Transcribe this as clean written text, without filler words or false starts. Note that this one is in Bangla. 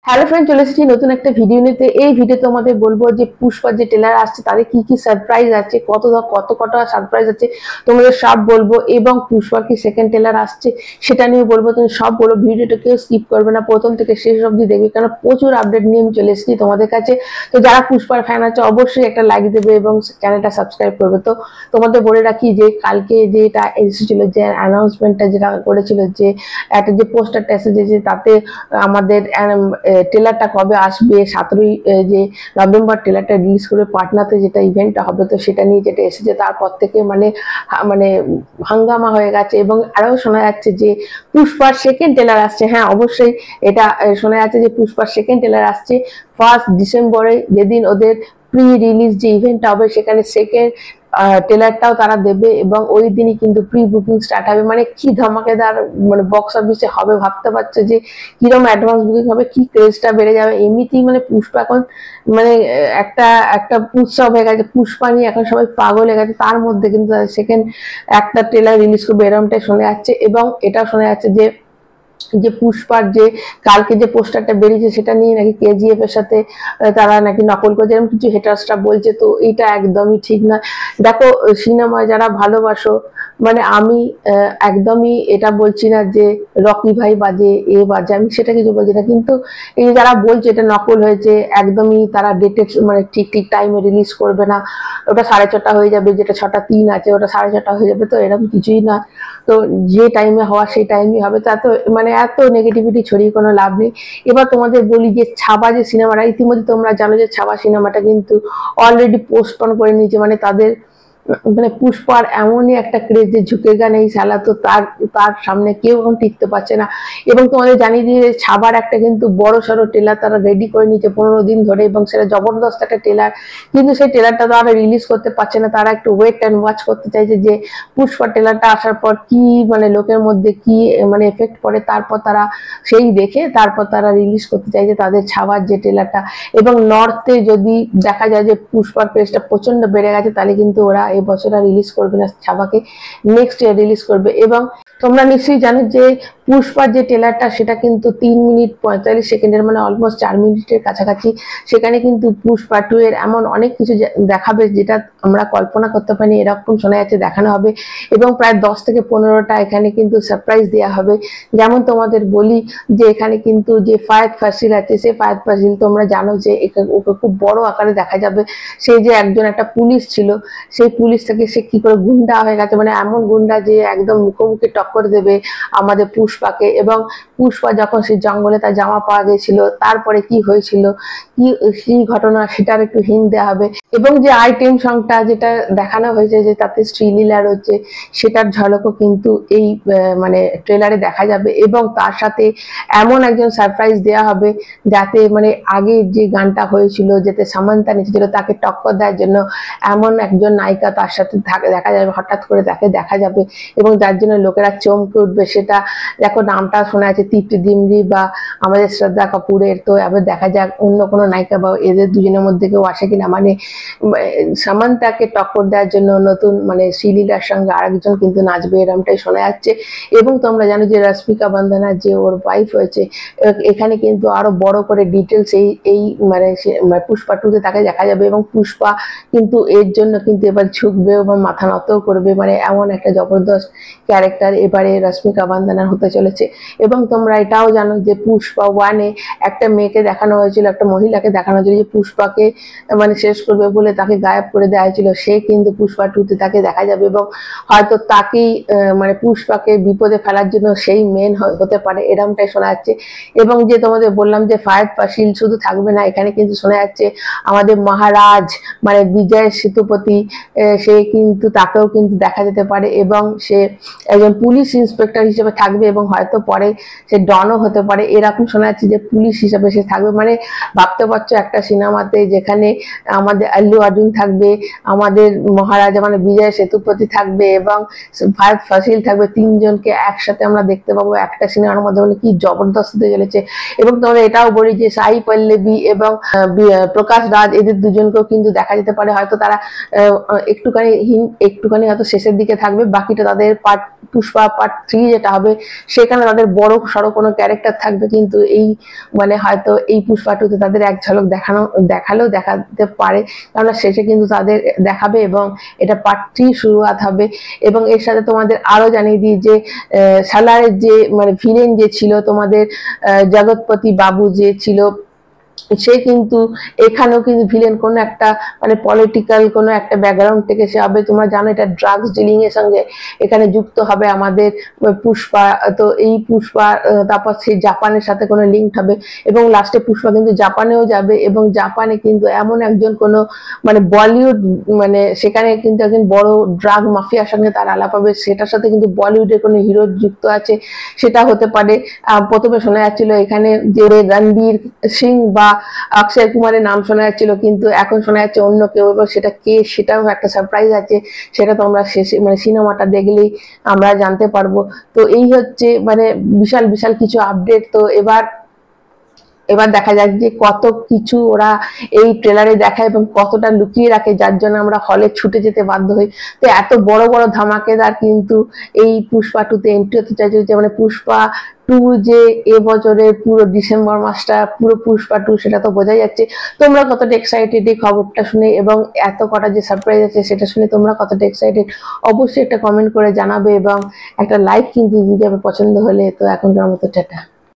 হ্যালো ফ্রেন্ড, চলে এসেছি নতুন একটা ভিডিও নিতে। এই ভিডিও তোমাদের বলবো যে পুষ্পার যে ট্রেলার আসছে তাদের কি কি সারপ্রাইজ আছে, কটা সারপ্রাইজ আছে তোমাদের সব বলবো। এবং পুষ্পার কি সেকেন্ড ট্রেলার আসছে সেটা নিয়ে বলবো। তুমি সব বলো, ভিডিওটা কেউ স্কিপ করবে না, প্রথম থেকে শেষ অবধি দেখবে, কারণ প্রচুর আপডেট নিয়ে আমি চলে এসেছি তোমাদের কাছে। তো যারা পুষ্পার ফ্যান আছে অবশ্যই একটা লাইক দেবে এবং চ্যানেলটা সাবস্ক্রাইব করবে। তো তোমাদের বলে রাখি যে কালকে যেটা এসেছিল, যে অ্যানাউন্সমেন্টটা যেটা করেছিল, যে একটা যে পোস্টারটা এসেছে তাতে আমাদের ট্রেলারটা কবে আসবে, 17ই যে নভেম্বর ট্রেলারটা রিলিজ করে পাটনাতে যেটা ইভেন্টটা হবে, তো সেটা নিয়ে যেটা এসেছে তারপর থেকে মানে মানে হাঙ্গামা হয়ে গেছে। এবং আরও শোনা যাচ্ছে যে পুষ্পার সেকেন্ড ট্রেলার আসছে। হ্যাঁ, অবশ্যই এটা শোনা যাচ্ছে যে পুষ্পার সেকেন্ড ট্রেলার আসছে 1 ডিসেম্বরে, যেদিন ওদের প্রি রিলিজ যে ইভেন্টটা হবে সেখানে সেকেন্ড ট্রেলারটাও তারা দেবে। এবং ওই দিনই কিন্তু প্রি বুকিং স্টার্ট হবে। মানে কি ধামাকেদার মানে বক্স অফিসে হবে ভাবতে পারছো যে কিরকম অ্যাডভান্স বুকিং হবে, কি ক্রেজটা বেড়ে যাবে। এমনিতেই মানে পুষ্পা এখন মানে একটা একটা উৎসব হয়ে গেছে, পুষ্পা নিয়ে এখন সবাই পাগল হয়ে গেছে। তার মধ্যে কিন্তু সেকেন্ড একটা ট্রেলার রিলিজ করবে এরকমটাই শোনা যাচ্ছে। এবং এটাও শোনা যাচ্ছে যে যে পুষ্পার যে কালকে যে পোস্টারটা বেরিয়েছে সেটা নিয়ে নাকি কেজিএফ এর সাথে তারা নাকি নকল করেছে, এরকম কিছু হেটার্সরা বলছে। তো এটা একদমই ঠিক না। দেখো, সিনেমা যারা ভালোবাসো, মানে আমি একদমই এটা বলছি না যে রকি ভাই বাজে এ বাজে, আমি সেটা কিছু বলছি না। কিন্তু এই যে যারা বলছে এটা নকল হয়েছে, একদমই তারা ডেটেড মানে ঠিক ঠিক টাইমে রিলিজ করবে না, ওটা 6:30 হয়ে যাবে, যেটা 6:03 আছে ওটা 6:30 হয়ে যাবে। তো এরকম কিছুই না। তো যে টাইমে হওয়া সেই টাইমই হবে। তা তো মানে এত নেগেটিভিটি ছড়িয়ে কোনো লাভ নেই। এবার তোমাদের বলি যে ছাবা যে সিনেমাটা, ইতিমধ্যে তোমরা জানো যে ছাবা সিনেমাটা কিন্তু অলরেডি পোস্টপন করে নিয়েছে। মানে তাদের মানে পুষ্পার এমনই একটা ক্রেজ যে ঝুঁকেগা নেই সালা, তো তার তার সামনে কেউ এখন টিকতে পারছে না। এবং তোমাদের জানিয়ে দিয়ে ছাবার একটা কিন্তু বড় সড়ো ট্রেলার তারা রেডি করে নিয়েছে 15 দিন ধরে, এবং সেটা জবরদস্ত একটা ট্রেলার। কিন্তু সেই ট্রেলারটা তারা রিলিজ করতে পারছে না। তারা একটু ওয়েট অ্যান্ড ওয়াচ করতে চাইছে যে পুষ্পা ট্রেলারটা আসার পর কি মানে লোকের মধ্যে কি মানে এফেক্ট পড়ে, তারপর তারা সেই দেখে তারপর তারা রিলিজ করতে চাইছে তাদের ছাবার যে ট্রেলারটা। এবং নর্থে যদি দেখা যায় যে পুষ্পার ক্রেজটা প্রচন্ড বেড়ে গেছে, তাহলে কিন্তু ওরা এবছর আর রিলিজ করবে না ছাবাকে, নেক্সট ইয়ার রিলিজ করবে। এবং তোমরা নিশ্চয়ই জানো যে পুষ্পার যে ট্রেলারটা সেটা কিন্তু 3 মিনিট 45 সেকেন্ডের, মানে অলমোস্ট 4 মিনিটের কাছাকাছি। সেখানে কিন্তু পুষ্পা 2 এর এমন অনেক কিছু দেখাবে যেটা আমরা কল্পনা করতে পারি, এরকম শোনা যাচ্ছে দেখানো হবে। এবং প্রায় 10 থেকে 15টা এখানে কিন্তু সারপ্রাইজ দেওয়া হবে। যেমন তোমাদের বলি যে এখানে কিন্তু যে ফায়াদ ফাসিল আছে, সেই ফায়াদ ফাসিল তোমরা জানো যে ওকে খুব বড় আকারে দেখা যাবে। সে যে একজন একটা পুলিশ ছিল, সেই পুলিশ থেকে সে কি করে গুন্ডা হয়ে গেছে, মানে এমন গুন্ডা যে একদম মুখোমুখি টক্কর দেবে আমাদের পুষ্পাকে। এবং পুষ্পা যখন সেই জঙ্গলে তার জামা পাওয়া গেছিল, তারপরে কি হয়েছিল, কি ঘটনা, সেটার একটু হিন্ট দেওয়া হবে। এবং যে আইটেম সংটা যেটা দেখানো হয়েছে যে তাতে শ্রীলীলা রয়েছে, সেটার ঝলকও কিন্তু এই মানে ট্রেলারে দেখা যাবে। এবং তার সাথে এমন একজন সারপ্রাইজ দেওয়া হবে যাতে মানে আগে যে গানটা হয়েছিল যাতে সামান্তা নেচেছিল তাকে টক্কর দেওয়ার জন্য এমন একজন নায়িকা তার সাথে দেখা যাবে, হঠাৎ করে তাকে দেখা যাবে। এবং যার জন্য লোকেরা চমকে উঠবে। সেটা দেখো, নামটা শোনা আছে তৃপ্তি ডিমরি বা আমাদের শ্রদ্ধা কাপুরের। তো এবার দেখা যাক অন্য কোনো নায়িকা বা এদের দুজনের মধ্যে কেউ আসে কিনা। মানে সামান্তাকে টক্কর দেওয়ার জন্য নতুন মানে শ্রীলীলার সঙ্গে আরেকজন কিন্তু নাচবে, এরমটাই শোনা যাচ্ছে। এবং তোমরা জানো যে রশ্মিকা বন্দনা যে ওর ওয়াইফ হয়েছে, এখানে কিন্তু আরো বড় করে ডিটেলস এই মানে পুষ্পা 2-তে তাকে দেখা যাবে। এবং পুষ্পা কিন্তু এর জন্য কিন্তু এবার ঝুঁকবে এবং মাথা নত করবে। মানে এমন একটা জবরদস্ত ক্যারেক্টার এবারে রশ্মিকা বন্দনার হতে চলেছে। এবং তোমরা এটাও জানো যে পুষ্পা 1-এ একটা মেয়েকে দেখানো হয়েছিল, একটা মহিলাকে দেখানো হয়েছিল যে পুষ্পাকে মানে শেষ করবে বলে তাকে গায়েব করে দেওয়া হয়েছিল। সে কিন্তু পুষ্পা 2-তে তাকে দেখা যাবে। এবং হয়তো তাকেই মানে পুষ্পাকে বিপদে ফেলার জন্য সেই মেন হতে পারে, এরমটাই শোনা যাচ্ছে। এবং যে তোমাদের বললাম যে ফায়াদ ফাসিল শুধু থাকবে না, এখানে কিন্তু শোনা যাচ্ছে আমাদের মহারাজ মানে বিজয় সেতুপতি, সে কিন্তু তাকেও কিন্তু দেখা যেতে পারে। এবং সে একজন পুলিশ ইন্সপেক্টর হিসেবে থাকবে এবং হয়তো পরে সে ডনও হতে পারে, এরকম শোনা যাচ্ছে যে পুলিশ হিসেবে সে থাকবে। মানে ভাবতে পারছো একটা সিনেমাতে যেখানে আমাদের আল্লু অর্জুন থাকবে, আমাদের মহারাজা মানে বিজয় সেতুপতি থাকবে এবং ফায়াদ ফাসিল থাকবে, তিনজনকে একসাথে আমরা দেখতে পাবো একটা সিনেমার মধ্যে। মানে কি জবরদস্ত হতে চলেছে। এবং তোমাদের এটাও বলি যে সাই পল্লবী এবং প্রকাশ রাজ, এদের দুজনকেও কিন্তু দেখা যেতে পারে। হয়তো তারা একটুখানি হয়তো শেষের দিকে থাকবে, বাকিটা তাদের পুষ্পা পার্ট 3 যেটা হবে সেখানে তাদের বড় সড়ো কোনো ক্যারেক্টার থাকবে, কিন্তু এই মানে হয়তো এই পুষ্পা 2-তে তাদের এক ঝলক দেখালেও দেখাতে পারে, কারণ শেষে কিন্তু তাদের দেখাবে এবং এটা পার্ট 3 শুরুয়াত হবে। এবং এর সাথে তোমাদের আরো জানিয়ে দিই যে সালারের যে মানে ভিলেন যে ছিল তোমাদের জগৎপতি বাবু যে ছিল, সে কিন্তু এখানেও কিন্তু ভিলেন কোনো একটা মানে পলিটিক্যাল কোনো একটা ব্যাকগ্রাউন্ড থেকে সে হবে। তোমরা জানো এটা ড্রাগস ডিলিং এর সঙ্গে এখানে যুক্ত হবে আমাদের পুষ্পা। তো এই পুষ্পা তারপর সে জাপানের সাথে কোনো লিঙ্ক হবে এবং লাস্টে পুষ্পা কিন্তু জাপানেও যাবে এবং জাপানে কিন্তু এমন একজন কোনো মানে বলিউড মানে সেখানে কিন্তু একজন বড় ড্রাগ মাফিয়ার সঙ্গে তার আলাপ হবে, সেটার সাথে কিন্তু বলিউডের কোনো হিরো যুক্ত আছে, সেটা হতে পারে। প্রথমে শোনা যাচ্ছিল এখানে যে রণবীর সিং বা অক্ষয় কুমারের নাম শোনা যাচ্ছিল, কিন্তু এখন শোনা যাচ্ছে অন্য কেউ, এবং সেটা কে সেটাও একটা সারপ্রাইজ আছে, সেটা তোমরা শেষে মানে সিনেমাটা দেখলেই আমরা জানতে পারবো। তো এই হচ্ছে মানে বিশাল বিশাল কিছু আপডেট। তো এবার দেখা যাক যে কত কিছু ওরা এই ট্রেলারে দেখায় এবং কতটা লুকিয়ে রাখে, যার জন্য আমরা হলে ছুটে যেতে বাধ্য হই। তো এত বড় বড় ধামাকেদার কিন্তু এই পুষ্পা 2-তে এন্ট্রি হতে চাইছে, মানে পুষ্পা 2 যে এবছরের পুরো ডিসেম্বর মাসটা পুরো পুষ্পা 2 সেটা তো বোঝাই যাচ্ছে। তোমরা কতটা এক্সাইটেড এই খবরটা শুনে এবং এত কটা যে সারপ্রাইজ আছে সেটা শুনে তোমরা কতটা এক্সাইটেড অবশ্যই একটা কমেন্ট করে জানাবে এবং একটা লাইক কিন্তু দিতে হবে পছন্দ হলে। তো এখনকার মতো টাটা।